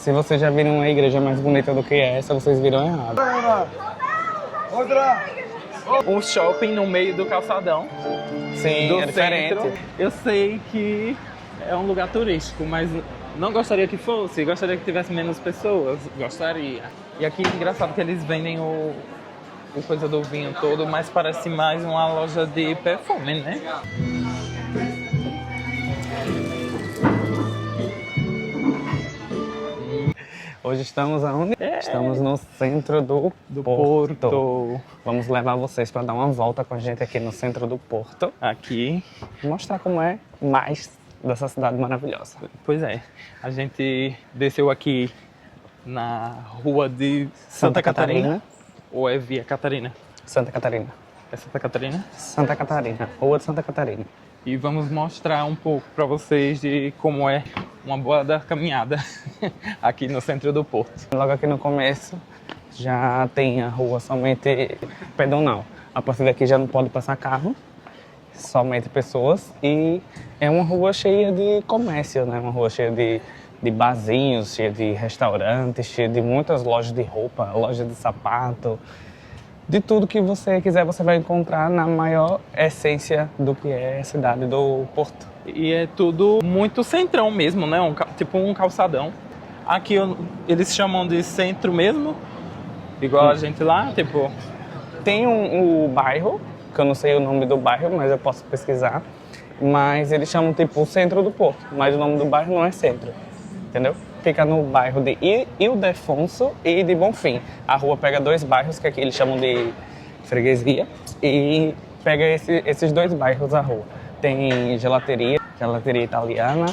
Se vocês já viram uma igreja mais bonita do que essa, vocês viram errado. Um shopping no meio do calçadão. Sim, do é diferente. centro. Eu sei que é um lugar turístico, mas não gostaria que fosse. Gostaria que tivesse menos pessoas. Gostaria. E aqui, engraçado que eles vendem o coisa do vinho todo, mas parece mais uma loja de perfume, né? Hoje estamos aonde? Estamos no centro do Porto. Vamos levar vocês para dar uma volta com a gente aqui no centro do Porto. Aqui. E mostrar como é mais dessa cidade maravilhosa. Pois é. A gente desceu aqui na rua de Santa Catarina. Ou é Via Catarina? Santa Catarina. É Santa Catarina? Santa Catarina. Rua de Santa Catarina. E vamos mostrar um pouco para vocês de como é uma boa caminhada aqui no centro do Porto. Logo aqui no começo já tem a rua somente pedonal. A partir daqui já não pode passar carro, somente pessoas. E é uma rua cheia de comércio, né? Uma rua cheia de barzinhos, cheia de restaurantes, cheia de muitas lojas de roupa, lojas de sapato. De tudo que você quiser, você vai encontrar na maior essência do que é a cidade do Porto. E é tudo muito centrão mesmo, né? Tipo um calçadão. Aqui eles chamam de centro mesmo, igual a gente lá, tipo... Tem o bairro, que eu não sei o nome do bairro, mas eu posso pesquisar. Mas eles chamam tipo o centro do Porto, mas o nome do bairro não é centro, entendeu? Fica no bairro de Ildefonso e de Bonfim. A rua pega dois bairros que aqui eles chamam de freguesia e pega esses dois bairros a rua. Tem gelateria italiana,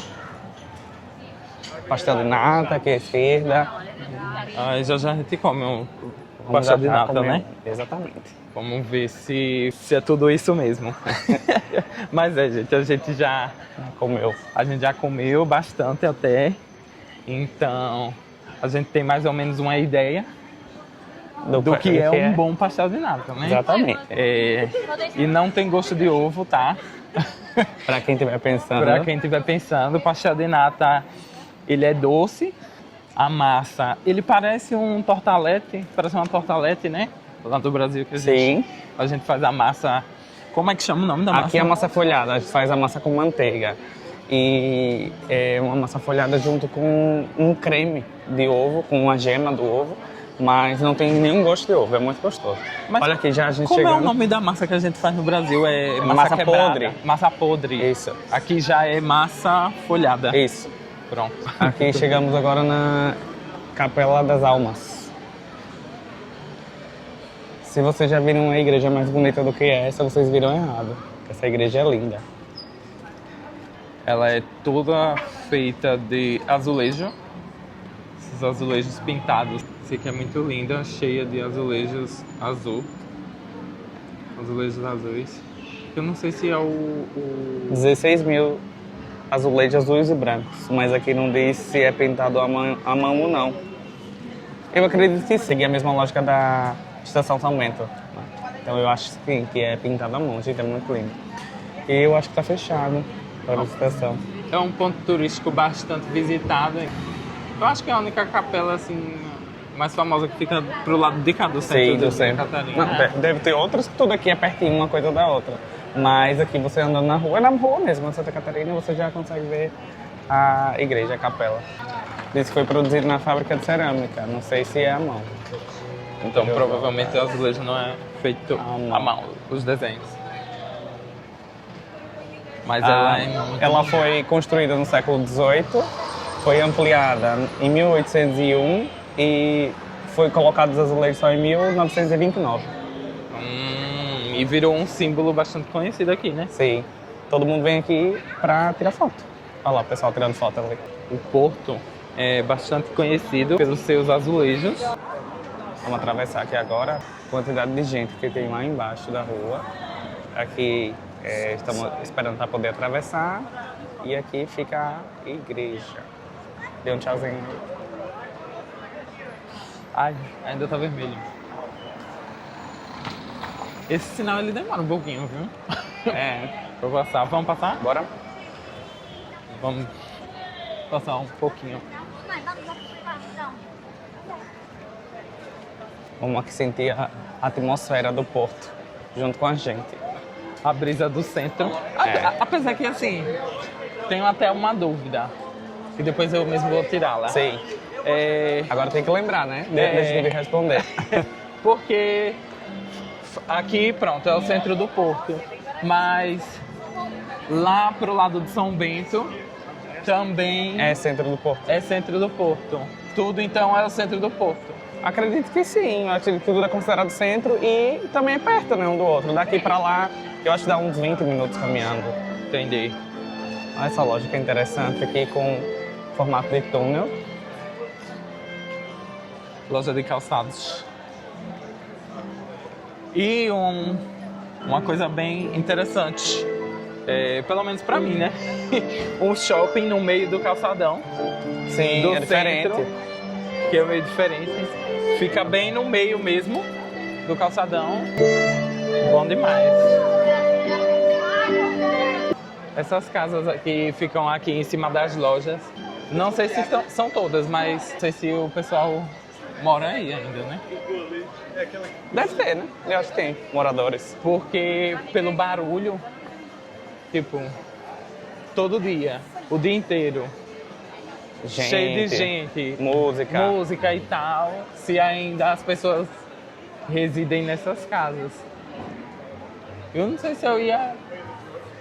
pastel de nata aqui à esquerda. Ah, já a gente come um Vamos pastel de já nata, comer. né? Exatamente. Vamos ver se é tudo isso mesmo. Mas gente, a gente já comeu bastante até. Então, a gente tem mais ou menos uma ideia do que é um bom pastel de nata, né? Exatamente. E não tem gosto de ovo, tá? Para quem estiver pensando. Para quem estiver pensando, o pastel de nata, ele é doce. A massa, ele parece um tortalete, parece uma tortalete, né? Lá do Brasil que a gente faz a massa. Como é que chama o nome da massa? Aqui é a massa folhada, a gente faz a massa com manteiga. E é uma massa folhada junto com um creme de ovo, com uma gema do ovo, mas não tem nenhum gosto de ovo, é muito gostoso. Mas olha aqui, já a gente como chegando... é o nome da massa que a gente faz no Brasil? É massa quebrada. podre. Massa podre. Isso. Aqui já é massa folhada. Isso. Pronto. Aqui chegamos agora na Capela das Almas. Se vocês já viram uma igreja mais bonita do que essa, vocês viram errado. Essa igreja é linda. Ela é toda feita de azulejo. Esses azulejos pintados. Essa aqui é muito linda, cheia de azulejos azul. Azulejos azuis. Eu não sei se é o... 16 mil azulejos azuis e brancos, mas aqui não diz se é pintado à mão ou não. Eu acredito que segue a mesma lógica da Estação São Bento. Então eu acho sim, que é pintado à mão, gente, é muito lindo. E eu acho que está fechado para a visitação. É um ponto turístico bastante visitado. Eu acho que é a única capela assim mais famosa que fica pro lado de cá do centro do de Santa centro. Catarina. Não, deve ter outras que tudo aqui é pertinho uma coisa da outra. Mas aqui você andando na rua mesmo, em Santa Catarina, você já consegue ver a igreja, a capela. Diz que foi produzido na fábrica de cerâmica, não sei se é à mão. Então provavelmente o azulejo não é feito à mão, os desenhos. Mas ela é muito... Ela foi construída no século XVIII, foi ampliada em 1801 e foi colocado os azulejos só em 1929. E virou um símbolo bastante conhecido aqui, né? Sim. Todo mundo vem aqui pra tirar foto. Olha lá o pessoal tirando foto ali. O Porto é bastante conhecido pelos seus azulejos. Vamos atravessar aqui agora. A quantidade de gente que tem lá embaixo da rua. Aqui estamos esperando para poder atravessar. E aqui fica a igreja. Dê um tchauzinho aí. Ai, ainda tá vermelho. Esse sinal ele demora um pouquinho, viu? Pra passar. Vamos passar? Bora? Vamos passar um pouquinho. Vamos aqui sentir a atmosfera do Porto, junto com a gente. A brisa do centro. É. Apesar que, assim, tenho até uma dúvida, que depois eu mesmo vou tirá-la. Sim. É, Agora tem que lembrar, né? Deixa eu responder. porque aqui, pronto, é o centro do Porto, mas lá pro lado de São Bento também É centro do Porto. é centro do Porto. Tudo, então, é o centro do Porto. Acredito que sim, eu acredito que tudo é considerado centro e também é perto, né, um do outro. Daqui pra lá, eu acho que dá uns 20 minutos caminhando. Entendi. Olha essa loja que é interessante aqui com formato de túnel. Loja de calçados. E uma coisa bem interessante, pelo menos pra mim, né? Um shopping no meio do calçadão. Sim, Do é diferente. centro, que é meio diferente. Fica bem no meio mesmo do calçadão. Bom demais. Essas casas aqui ficam aqui em cima das lojas. Não sei se são todas, mas não sei se o pessoal mora aí ainda, né? Deve ter, né? Eu acho que tem moradores. Porque pelo barulho, tipo, todo dia, o dia inteiro, cheio de gente, música e tal, se ainda as pessoas residem nessas casas. Eu não sei se eu ia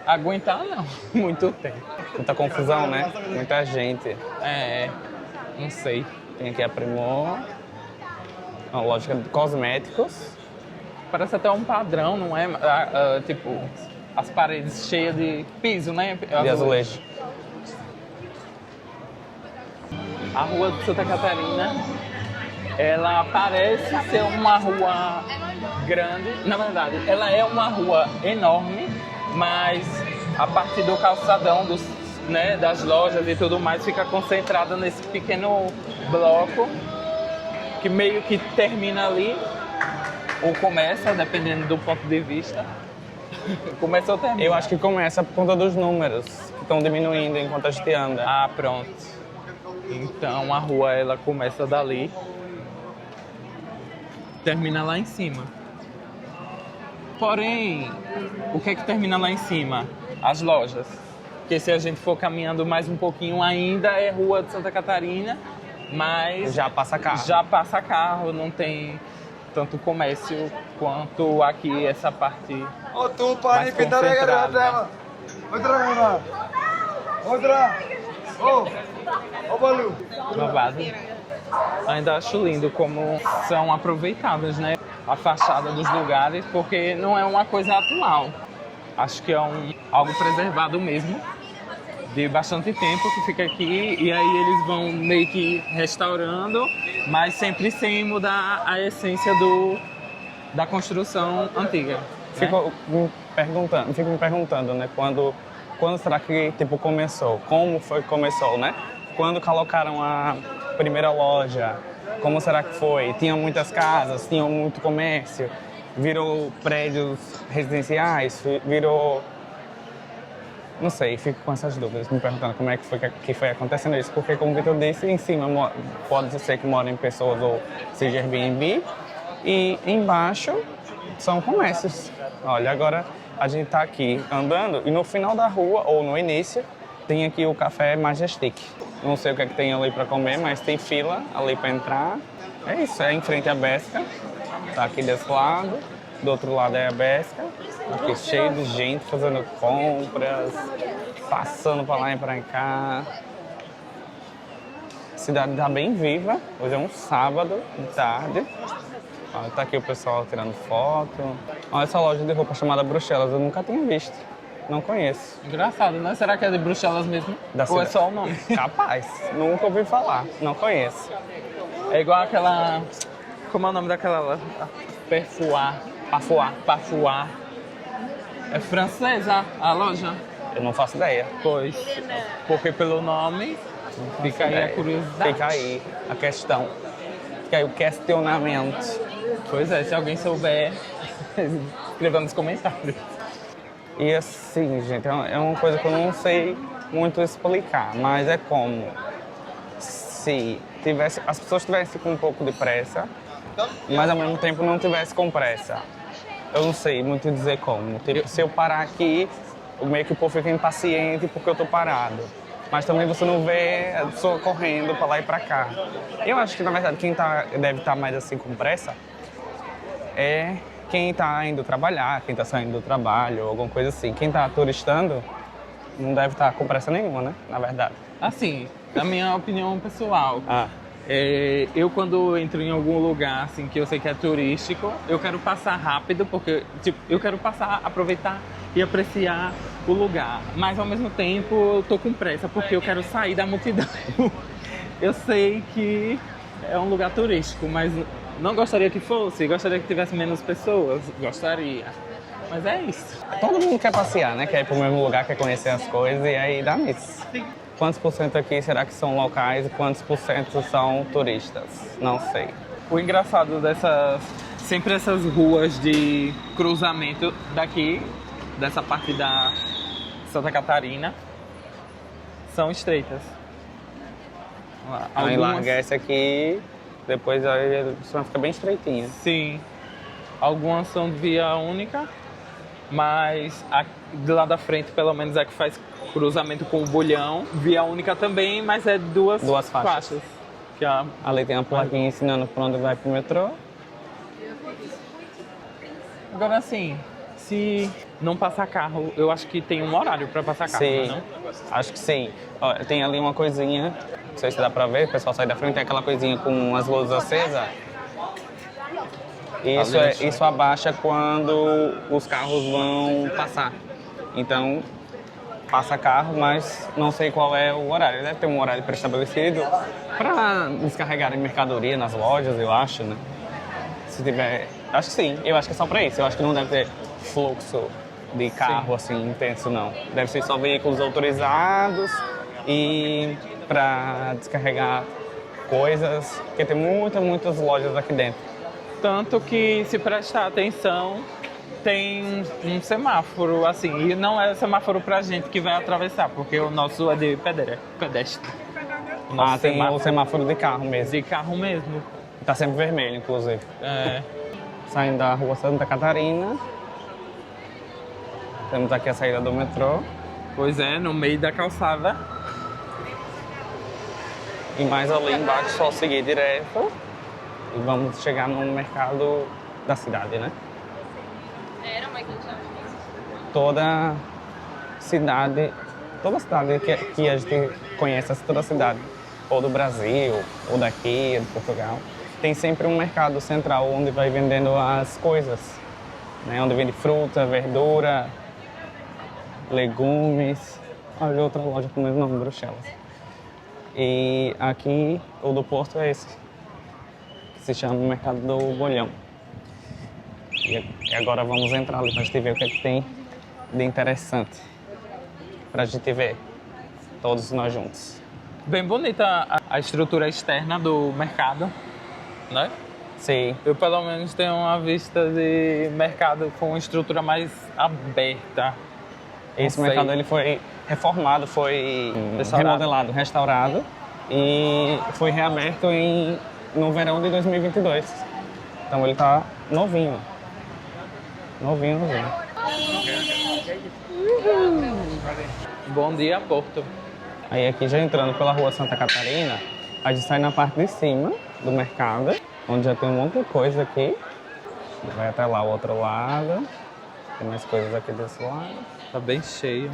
aguentar, não, muito tempo. Muita confusão, né? Muita gente. Não sei. Tem aqui a Primor, uma loja de cosméticos. Parece até um padrão, não é? Tipo, as paredes cheias de piso, né? De azulejo. A rua de Santa Catarina, ela parece ser uma rua grande. Na verdade, ela é uma rua enorme, mas a parte do calçadão, né, das lojas e tudo mais, fica concentrada nesse pequeno bloco que meio que termina ali, ou começa, dependendo do ponto de vista. Começa ou termina? Eu acho que começa por conta dos números, que estão diminuindo enquanto a gente anda. Ah, pronto. Então a rua ela começa dali, termina lá em cima. Porém, o que é que termina lá em cima? As lojas. Porque se a gente for caminhando mais um pouquinho ainda é rua de Santa Catarina, mas Já passa carro. já passa carro, não tem tanto comércio quanto aqui essa parte mais concentrada. Babado. Ainda acho lindo como são aproveitadas, né? A fachada dos lugares, porque não é uma coisa atual. Acho que é algo preservado mesmo, de bastante tempo que fica aqui, e aí eles vão meio que restaurando, mas sempre sem mudar a essência da construção antiga. Fico me perguntando, né? Quando será que tipo começou? Como foi que começou, né? Quando colocaram a primeira loja, como será que foi? Tinha muitas casas, tinha muito comércio, virou prédios residenciais, virou... Não sei, fico com essas dúvidas, me perguntando como é que foi acontecendo isso, porque como o Vitor disse, em cima pode ser que morem pessoas ou seja Airbnb, e embaixo são comércios. Olha, agora a gente tá aqui andando e no final da rua, ou no início, tem aqui o Café Majestic. Não sei o que é que tem ali para comer, mas tem fila ali para entrar. É isso, é em frente à Besca, tá aqui desse lado, do outro lado é a Besca. Aqui cheio de gente fazendo compras, passando para lá e para cá. A cidade está bem viva. Hoje é um sábado de tarde. Olha, tá aqui o pessoal tirando foto. Olha essa loja de roupa chamada Bruxelas, eu nunca tinha visto. Não conheço. Engraçado, né? Será que é de Bruxelas mesmo? Ou é só o nome? Capaz, nunca ouvi falar, não conheço. É igual aquela... Como é o nome daquela loja? Parfois. É francesa a loja? Eu não faço ideia. Pois, porque pelo nome fica aí a curiosidade. Fica aí a questão. Fica aí o questionamento. Pois é, se alguém souber, escreva nos comentários. E assim, gente, é uma coisa que eu não sei muito explicar, mas é como se as pessoas tivessem com um pouco de pressa mas ao mesmo tempo não tivesse com pressa. Eu não sei muito dizer como. Tipo, se eu parar aqui, meio que o povo fica impaciente porque eu tô parado. Mas também você não vê a pessoa correndo pra lá e pra cá. Eu acho que, na verdade, quem deve estar mais assim com pressa é quem tá indo trabalhar, quem tá saindo do trabalho, alguma coisa assim. Quem tá turistando não deve estar com pressa nenhuma, né? Na verdade. Assim, na minha opinião pessoal, eu quando entro em algum lugar assim que eu sei que é turístico, eu quero passar rápido, porque tipo, eu quero passar, aproveitar e apreciar o lugar. Mas ao mesmo tempo eu tô com pressa, porque eu quero sair da multidão. Eu sei que é um lugar turístico, mas não gostaria que fosse, gostaria que tivesse menos pessoas, gostaria. Mas é isso. Todo mundo quer passear, né? Quer ir pro mesmo lugar, quer conhecer as coisas e aí dá nisso. Quantos por cento aqui será que são locais e quantos por cento são turistas? Não sei. O engraçado sempre essas ruas de cruzamento daqui, dessa parte da Santa Catarina, são estreitas. Aí larga essa aqui, depois aí vai ficar bem estreitinha. Sim. Algumas são de via única, mas de lá da frente, pelo menos, é que faz cruzamento com o Bolhão. Via única também, mas é duas faixas. Ali tem uma plaquinha ensinando por onde vai pro metrô. Agora, assim, se não passar carro, eu acho que tem um horário para passar carro, sim, não? Acho que sim. Ó, tem ali uma coisinha, não sei se dá pra ver, o pessoal sai da frente, tem aquela coisinha com as luzes acesas. Isso abaixa quando os carros vão passar. Então, passa carro, mas não sei qual é o horário. Deve ter um horário pré-estabelecido para descarregarem mercadoria nas lojas, eu acho, né? Se tiver... Acho que sim, eu acho que é só para isso. Eu acho que não deve ter fluxo de carro assim intenso, não. Deve ser só veículos autorizados e para descarregar coisas, porque tem muitas lojas aqui dentro. Tanto que, se prestar atenção, tem um semáforo, assim, e não é semáforo pra gente que vai atravessar, porque o nosso é de pedestre. Tem o semáforo de carro mesmo. De carro mesmo. Tá sempre vermelho, inclusive. É. Saindo da rua Santa Catarina. Temos aqui a saída do metrô. Pois é, no meio da calçada. E mais ali embaixo, só seguir direto. E vamos chegar no mercado da cidade, né? Toda cidade que a gente conhece, toda cidade, ou do Brasil, ou daqui, de Portugal, tem sempre um mercado central onde vai vendendo as coisas, né? Onde vende fruta, verdura, legumes. Olha outra loja com o mesmo nome, Bruxelas. E aqui, o do Porto é esse, que se chama Mercado do Bolhão. E agora vamos entrar ali pra gente ver o que é que tem de interessante pra gente ver, todos nós juntos. Bem bonita a estrutura externa do mercado, né? Sim. Eu pelo menos tenho uma vista de mercado com uma estrutura mais aberta. Esse mercado ele foi reformado, foi remodelado, restaurado e foi reaberto no verão de 2022. Então ele tá novinho. Novinho. Bom dia, Porto. Aí aqui já entrando pela rua Santa Catarina, a gente sai na parte de cima do mercado, onde já tem um monte de coisa aqui. Vai até lá o outro lado. Tem mais coisas aqui desse lado. Tá bem cheio.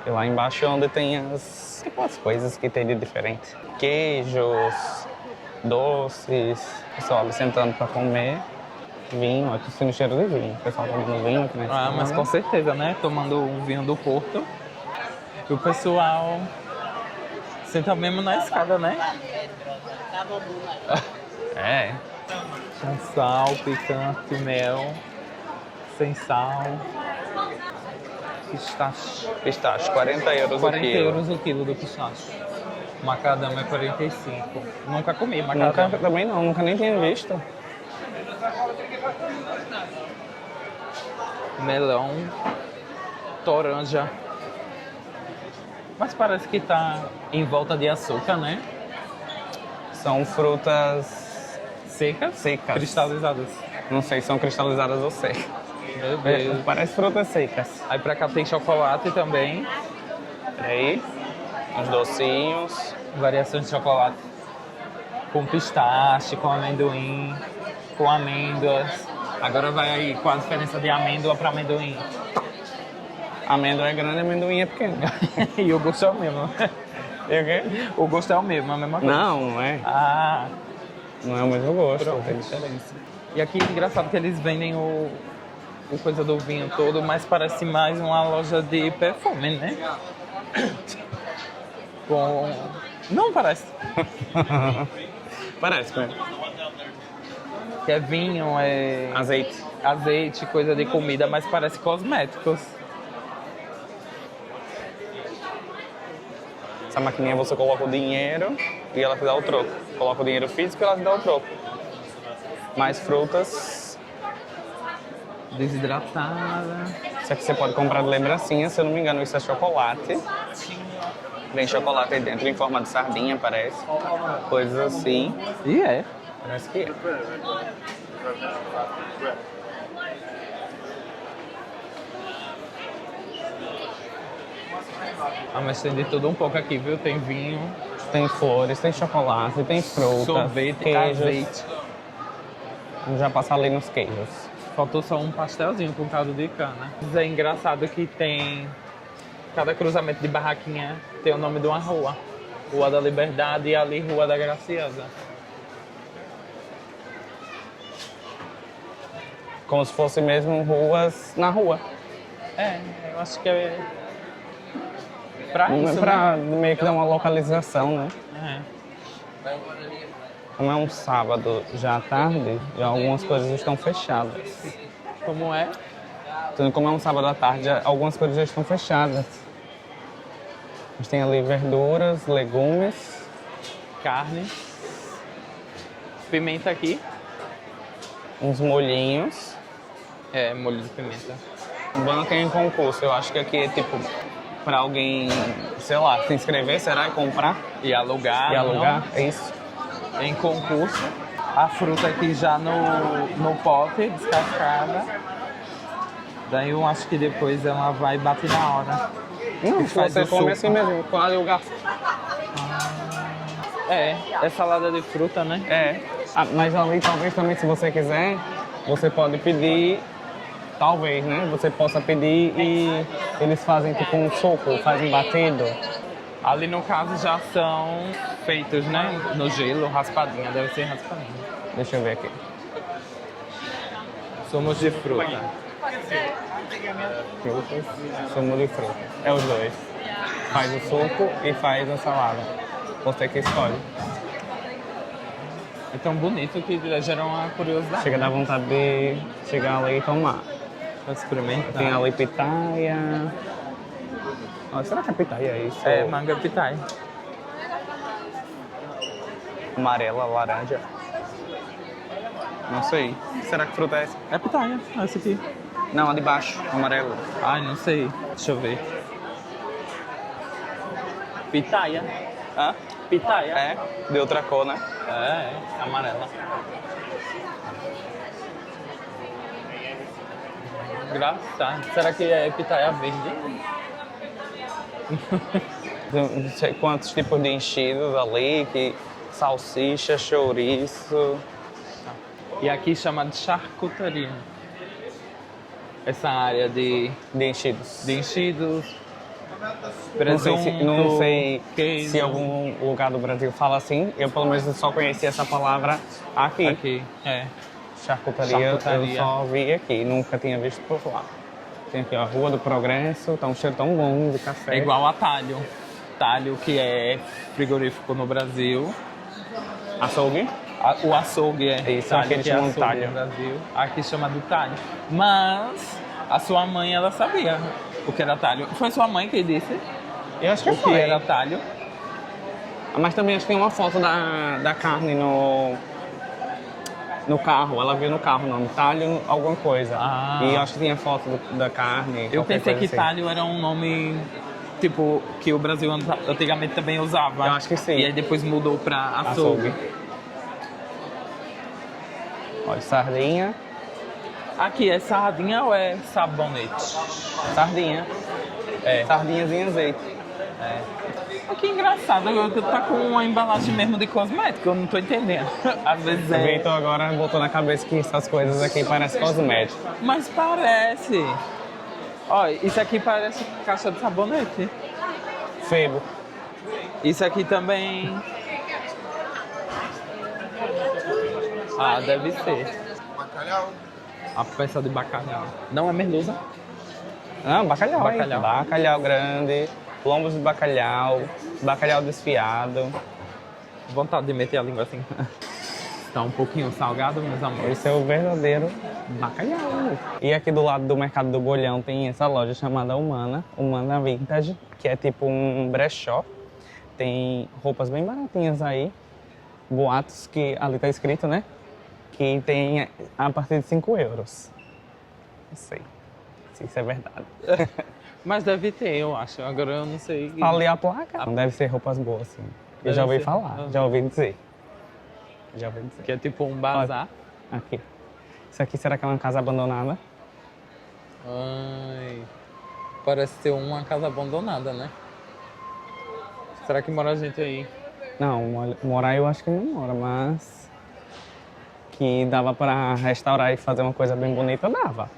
E lá embaixo é onde tem as coisas que tem de diferente. Queijos, doces, pessoal ali sentando para comer. Vinho, aqui sendo cheiro de vinho. O pessoal tomando vinho aqui na esquina. Mas com certeza, né? Tomando um vinho do Porto. E o pessoal senta mesmo na escada, né? É. Com sal, picante, mel, sem sal. Pistache. Pistache, 40 euros 40 o quilo. euros o quilo do pistache. Macadâmia é 45. Nunca comi macadâmia. Nunca, também não, nunca nem tinha visto. Melão, toranja. Mas parece que tá em volta de açúcar, né? São frutas Secas? Secas. Cristalizadas. Não sei se são cristalizadas ou secas. Meu Deus. Parece frutas secas. Aí pra cá tem chocolate também. Aí, uns docinhos. Variações de chocolate. Com pistache, com amendoim, com amêndoas. Agora vai aí com a diferença de amêndoa para amendoim. Amêndoa é grande, amendoim é pequeno. E o gosto é o mesmo. E o quê? O gosto é o mesmo, a mesma coisa. Não, não é. Ah, Não é o mesmo gosto. pronto, tem diferença. E aqui, engraçado que eles vendem o coisa do vinho todo, mas parece mais uma loja de perfume, né? Com... Não parece. Parece, né? Que é vinho, é Azeite. coisa de comida, mas parece cosméticos. Essa maquininha você coloca o dinheiro e ela te dá o troco. Coloca o dinheiro físico e ela te dá o troco. Mais frutas. Desidratada. Isso aqui você pode comprar de lembrancinha, se eu não me engano, isso é chocolate. Vem chocolate aí dentro em forma de sardinha, parece. Coisas assim. E é. Parece que é. Ah, mas tem de tudo um pouco aqui, viu? Tem vinho, Tem flores, tem chocolate, tem fruta, sorvete, queijos. azeite. Vamos já passar ali nos queijos. Faltou só um pastelzinho com caldo de cana. Mas é engraçado que tem... Cada cruzamento de barraquinha tem o nome de uma rua. Rua da Liberdade e ali Rua da Graciosa. Como se fosse mesmo ruas na rua. É, eu acho que é... Pra isso, Pra meio que dar uma localização, né? né? Como é um sábado já à tarde, já algumas coisas estão fechadas. Como é? Então, como é um sábado à tarde, algumas coisas já estão fechadas. Mas tem ali verduras, legumes. Carne. Pimenta aqui. Uns molhinhos. É, molho de pimenta. Banca em concurso. Eu acho que aqui é tipo para alguém, sei lá, se inscrever, será? E comprar E alugar. e alugar. É isso. Não? Em concurso. A fruta aqui já no pote, descascada. Daí eu acho que depois ela vai bater na hora. Não, faz você o come suco. assim mesmo, com ali o garfo. É salada de fruta, né? É. Ah, mas ali talvez também, se você quiser, você pode pedir, talvez, né? Você possa pedir e eles fazem tipo um suco, fazem batido. Ali no caso já são feitos, né? No gelo, raspadinha, deve ser raspadinha. Deixa eu ver aqui. Sumos de fruta. Frutas, sumo de fruta. É os dois. Faz o suco e faz a salada. Você que escolhe. É tão bonito que gera uma curiosidade. Chega a dar vontade de chegar ali e tomar. Pra experimentar. Tem ali pitaia. Ó, será que a pitaia é isso? É, manga pitaia. Amarela, laranja. Não sei. Será que fruta é essa? É pitaia, essa aqui. Não, a de baixo, amarelo. Ai, não sei. Deixa eu ver. Pitaia. Hã? Pitaia. É, de outra cor, né? É, amarela. Engraçado. Será que é pitaia verde? Não sei quantos tipos de enchidos ali, que salsicha, chouriço. E aqui chama de charcutaria. Essa área de De enchidos. enchidos, Não sei, presunto, não sei queijo. se algum lugar do Brasil fala assim. Eu, pelo menos, só conheci essa palavra aqui. Aqui, é. Charcutaria, Charcutaria. eu só vi aqui, nunca tinha visto por lá. Tem aqui ó, a Rua do Progresso, tá um cheiro tão bom de café. É igual a Talho. Talho, que é frigorífico no Brasil. Açougue? O açougue é. Isso, Talho, aqui eles que é chamam açougue talho. no Brasil. Aqui chama de talho. Mas a sua mãe, ela sabia o que era talho. Foi sua mãe que disse Eu acho que o que foi. era talho. Mas também acho que tem uma foto da carne no carro. Ela viu no carro o nome, talho alguma coisa. Ah. E eu acho que tinha foto da carne. Eu qualquer pensei coisa que assim. talho era um nome, tipo, que o Brasil antigamente também usava. Eu acho que sim. E aí depois mudou pra açougue. Açougue. Olha, sardinha. Aqui, é sardinha ou é sabonete? Sardinha. É. Sardinhas em azeite. Ah, que engraçado, eu tá com uma embalagem mesmo de cosmético, eu não tô entendendo. Às vezes O é... Vitor agora botou na cabeça que essas coisas aqui parecem cosmético. Mas parece. Ó, isso aqui parece caixa de sabonete. Febo. Isso aqui também... Ah, deve ser. Bacalhau. A peça de bacalhau. Não é merluza? Não, bacalhau. Bacalhau. Bacalhau grande, lombos de bacalhau, bacalhau desfiado. Vontade de meter a língua assim. Tá um pouquinho salgado, meus amores. Esse é o verdadeiro bacalhau. E aqui do lado do Mercado do Bolhão tem essa loja chamada Humana, Humana Vintage, que é tipo um brechó. Tem roupas bem baratinhas aí. Boatos que ali tá escrito, né? Que tem a partir de 5 euros. Não sei se isso é verdade. Mas deve ter, eu acho. Agora eu não sei. Fala ali a placa. Não deve ser roupas boas, assim. Eu Deve já ouvi ser. falar, Ah. já ouvi dizer. Já ouvi dizer. Que é tipo um bazar. Aqui. Isso aqui será que é uma casa abandonada? Ai. Parece ser uma casa abandonada, né? Será que mora gente aí? Não, morar eu acho que não mora, mas que dava para restaurar e fazer uma coisa bem bonita, dava.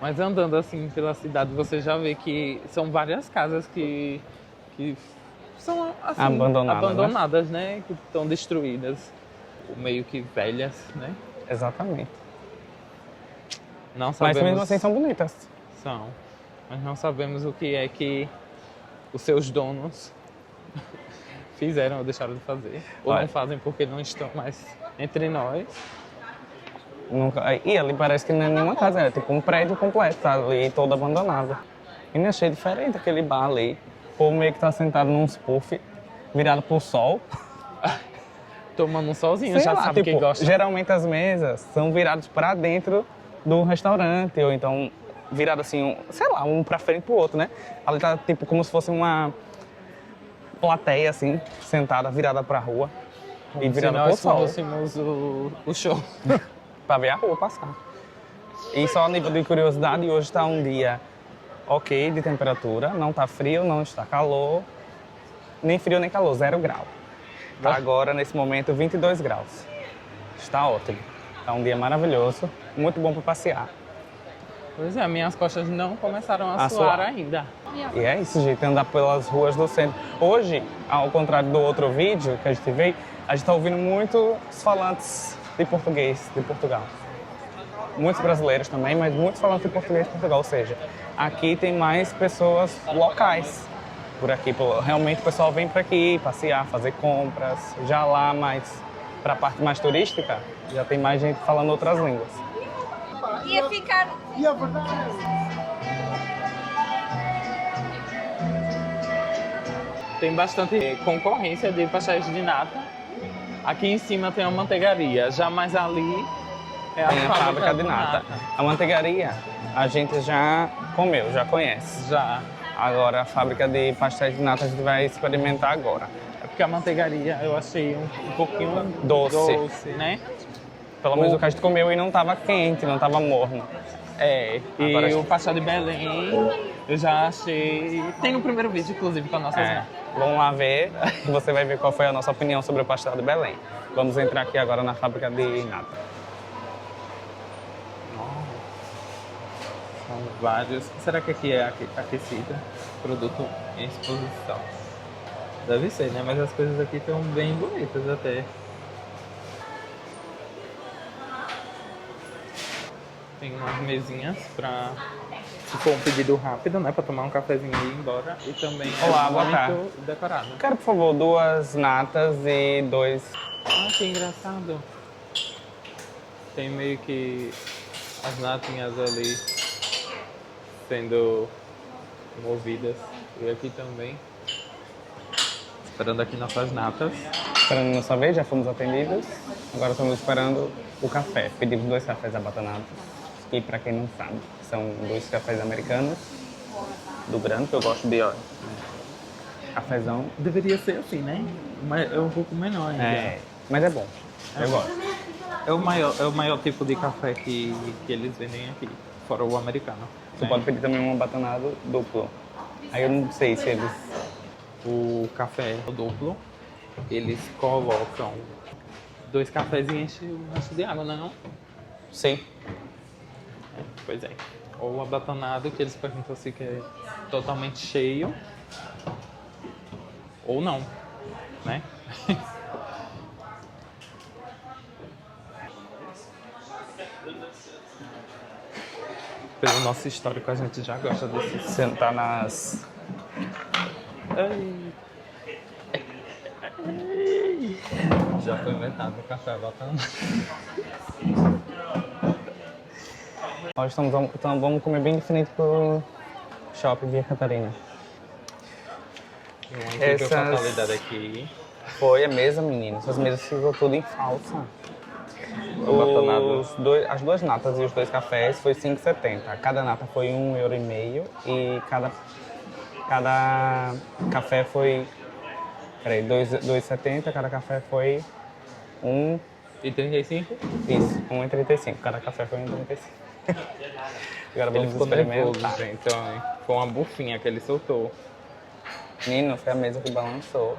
Mas andando assim pela cidade, você já vê que são várias casas que são assim, abandonadas, né? Que estão destruídas, meio que velhas, né? Exatamente. Não Mas sabemos. mesmo assim são bonitas. São. Mas não sabemos o que é que os seus donos fizeram ou deixaram de fazer. Ou Olha. não fazem porque não estão mais entre nós. Nunca... E ali parece que não é nenhuma casa, é tipo um prédio completo, tá ali todo abandonado. E não achei diferente aquele bar ali. O povo meio que tá sentado num puff, virado pro sol. Tomando um solzinho, Sei já lá, sabe tipo, que gosta. geralmente as mesas são viradas pra dentro do restaurante, ou então virado assim, sei lá, um pra frente pro outro, né? Ali tá tipo como se fosse uma plateia assim, sentada, virada pra rua. E Se virada pro nós sol. fôssemos o show. Pra ver a rua passar. E só a nível de curiosidade, hoje está um dia ok de temperatura, não está frio, não está calor, nem frio nem calor, 0 grau. Tá agora, nesse momento, 22 graus. Está ótimo. Está um dia maravilhoso, muito bom para passear. Pois é, minhas costas não começaram a A suar suar. ainda. E é isso, gente, andar pelas ruas do centro. Hoje, ao contrário do outro vídeo que a gente veio, a gente está ouvindo muitos falantes de português de Portugal. Muitos brasileiros também, mas muitos falantes de português de Portugal. Ou seja, aqui tem mais pessoas locais por aqui. Realmente o pessoal vem para aqui passear, fazer compras. Já lá, mais para a parte mais turística, já tem mais gente falando outras línguas. Ia ficar. Tem bastante concorrência de pastéis de nata. Aqui em cima tem uma manteigaria, já mais ali é Tem a fábrica de nata. A manteigaria a gente já comeu, já conhece. Já. Agora a fábrica de pastéis de nata a gente vai experimentar agora. É porque a manteigaria eu achei um pouquinho Doce. né? Pelo menos o que a gente comeu e não estava quente, não estava morno. É, e Agora o pastel de Belém eu já achei... Tem no primeiro vídeo, inclusive, com as nossas É, vamos lá ver, que você vai ver qual foi a nossa opinião sobre o pastel de Belém. Vamos entrar aqui agora na fábrica de nata. São vários. Será que aqui é aquecida? Produto em exposição. Deve ser, né? Mas as coisas aqui estão bem bonitas até. Tem umas mesinhas pra... Se for um pedido rápido, né? Pra tomar um cafezinho e ir embora. E também Olá, é boa muito tarde. decorado. Quero, por favor, 2 natas e 2... Ah, que engraçado. Tem meio que as natinhas ali sendo movidas. E aqui também. Esperando aqui nossas natas. Esperando nossa vez, já fomos atendidos. Agora estamos esperando o café. Pedimos 2 cafés abatanados. E para quem não sabe, são 2 cafés americanos. Do grande, que eu gosto de, ó. Cafezão. Deveria ser assim, né? Mas é um pouco menor ainda. É, mas é bom. Eu gosto. É o maior tipo de café que eles vendem aqui, fora o americano. Você pode pedir também um abatonado duplo. Aí eu não sei se eles... O café duplo, eles colocam 2 cafés e enchem o resto de água, não? Sim. Pois é. Ou o abatonado, que eles perguntam se quer totalmente cheio. Ou não, né? Pelo nosso histórico, a gente já gosta desses. Sentar nas... Já foi inventado o café abatonado. Nós vamos comer bem diferente pro shopping Via Catarina. E uma incrível fatalidade aqui. Foi a mesa, menino. Essas mesas ficou tudo em falsa. Abatonado. As 2 natas e os 2 cafés foi R$ 5,70. Cada nata foi R$ 1,50 e cada café foi... Peraí, 2,70, cada café foi E 35? Isso, 1,35. Cada café foi 1,35. Agora Ele vamos ficou nervoso, experimentar. gente. Então, foi uma bufinha que ele soltou. Menino, foi a mesa que balançou.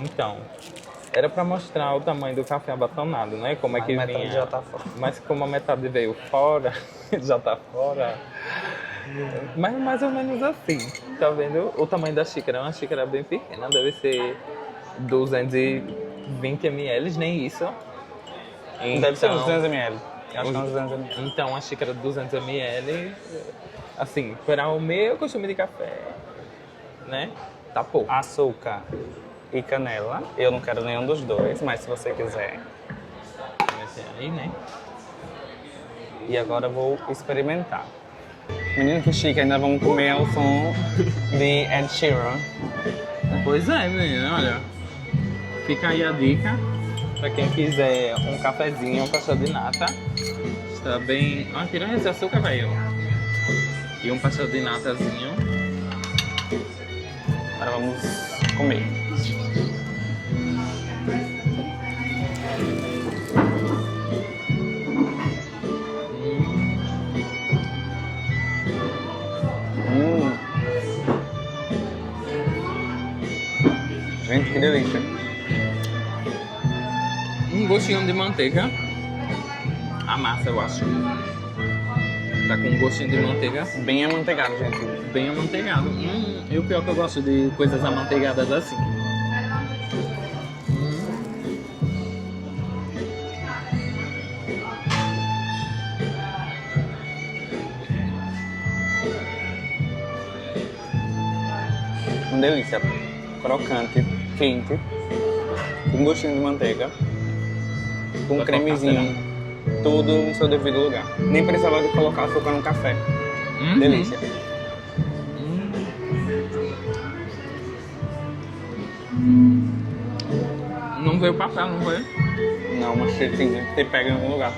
Então, era pra mostrar o tamanho do café abatonado, né? Como é que Mas metade vinha. já tá fora. Mas como a metade veio fora, já tá fora. Mas mais ou menos assim. Tá vendo? O tamanho da xícara é uma xícara bem pequena, deve ser 220 ml, nem isso. Deve ser uns 200 ml. Acho que é uns 200 ml. Então, uma xícara de 200 ml, assim, para o meu costume de café, né? Tá pouco. Açúcar e canela. Eu não quero nenhum dos dois, mas se você quiser. Esse aí, né? E agora eu vou experimentar. Menino, que chique, ainda vamos comer ao som de Ed Sheeran. Pois é, menino, olha. Fica aí a dica para quem quiser um cafezinho, um pastel de nata. Está bem... Ah, tirando esse açúcar, velho. E um pastel de natazinho. Agora vamos comer. Gente, que delícia. Um gostinho de manteiga. A massa, eu acho. Tá com um gostinho de manteiga. Bem amanteigado, gente. Bem amanteigado. E o pior é que eu gosto de coisas amanteigadas assim. Uma delícia. Crocante, quente, com gostinho de manteiga, com um cremezinho, tudo no seu devido lugar. Nem precisava de colocar açúcar no café. Delícia. Não veio papel, não veio? Não, mas você pega em algum lugar.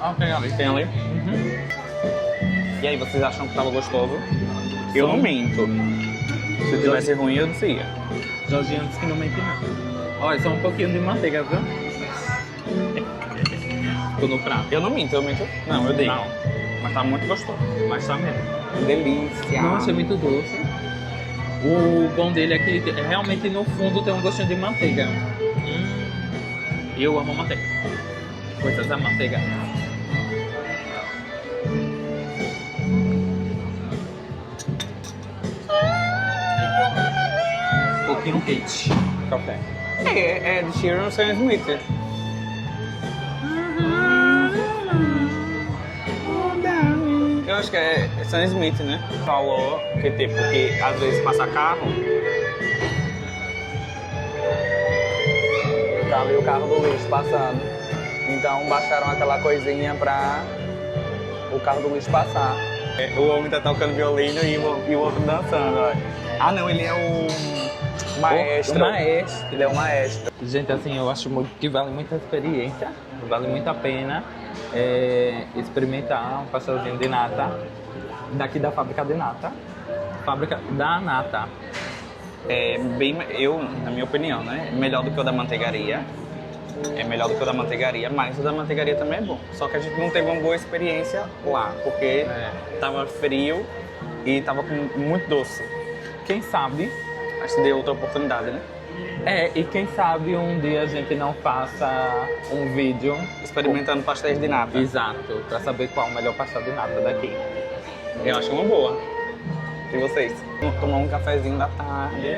Ah, pega ali. Tem ali? E aí, vocês acham que tava gostoso? Eu não minto. Se tivesse ruim, eu dizia. Jorginho disse que não mente não. Olha, só um pouquinho de manteiga, viu? Ficou no prato. Eu não minto, eu minto. Não, eu dei. Não. Mas tá muito gostoso. Mas tá mesmo. Delícia. Nossa, é muito doce. O bom dele é que realmente no fundo tem um gostinho de manteiga. Eu amo manteiga. Coisas amanteigadas. Um pouquinho quente. Café. É de Sheeran Sam Smith. Eu acho que é Sam Smith, né? Falou que tipo, que às vezes passa carro. Tava o carro do lixo passando. Então baixaram aquela coisinha pra o carro do lixo passar. O homem tá tocando violino e o outro dançando, olha. Ah não, ele é o maestro. O maestro. Ele é o maestro. Gente, assim, eu acho muito que vale muito a experiência, vale muito a pena experimentar um pastelzinho de nata daqui da fábrica de nata, fábrica da nata. É bem, eu, na minha opinião, né? Melhor do que o da manteigaria. é melhor do que o da manteigaria, mas o da manteigaria também é bom. Só que a gente não teve uma boa experiência lá, porque tava frio e tava com muito doce. Quem sabe? Acho que deu outra oportunidade, né? E quem sabe um dia a gente não faça um vídeo Experimentando pastéis de nata. exato, pra saber qual é o melhor pastel de nata daqui. Eu acho uma boa. E vocês? Vamos tomar um cafezinho da tarde,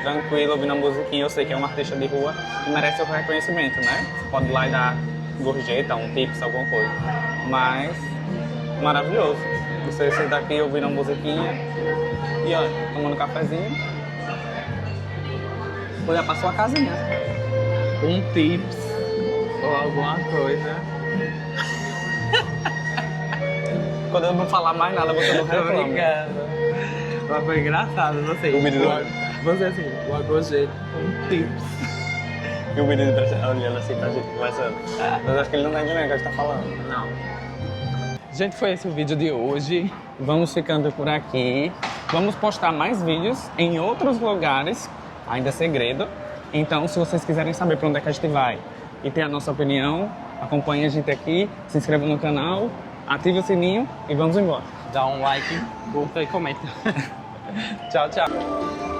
tranquilo, ouvindo a musiquinha. Eu sei que é um artista de rua que merece o reconhecimento, né? Você pode ir lá e dar gorjeta, um tips, alguma coisa. Mas, maravilhoso. Você sentar aqui ouvindo a musiquinha e, olha, tomando um cafezinho. Olhar pra sua casinha. Um tips ou alguma coisa. Quando eu não falar mais nada, você não Tô reclama. brincando. Mas foi engraçado, você. O menino- Você assim, o agogete, um tips. E o menino olhando assim pra gente, conversando. Mas acho que ele não tá entendendo o que a gente tá falando. Não. Gente, foi esse o vídeo de hoje. Vamos ficando por aqui. Vamos postar mais vídeos em outros lugares, ainda é segredo. Então, se vocês quiserem saber para onde é que a gente vai e ter a nossa opinião, acompanhe a gente aqui, se inscreva no canal, ative o sininho e vamos embora. Dá um like, curta e comenta. Tchau, tchau.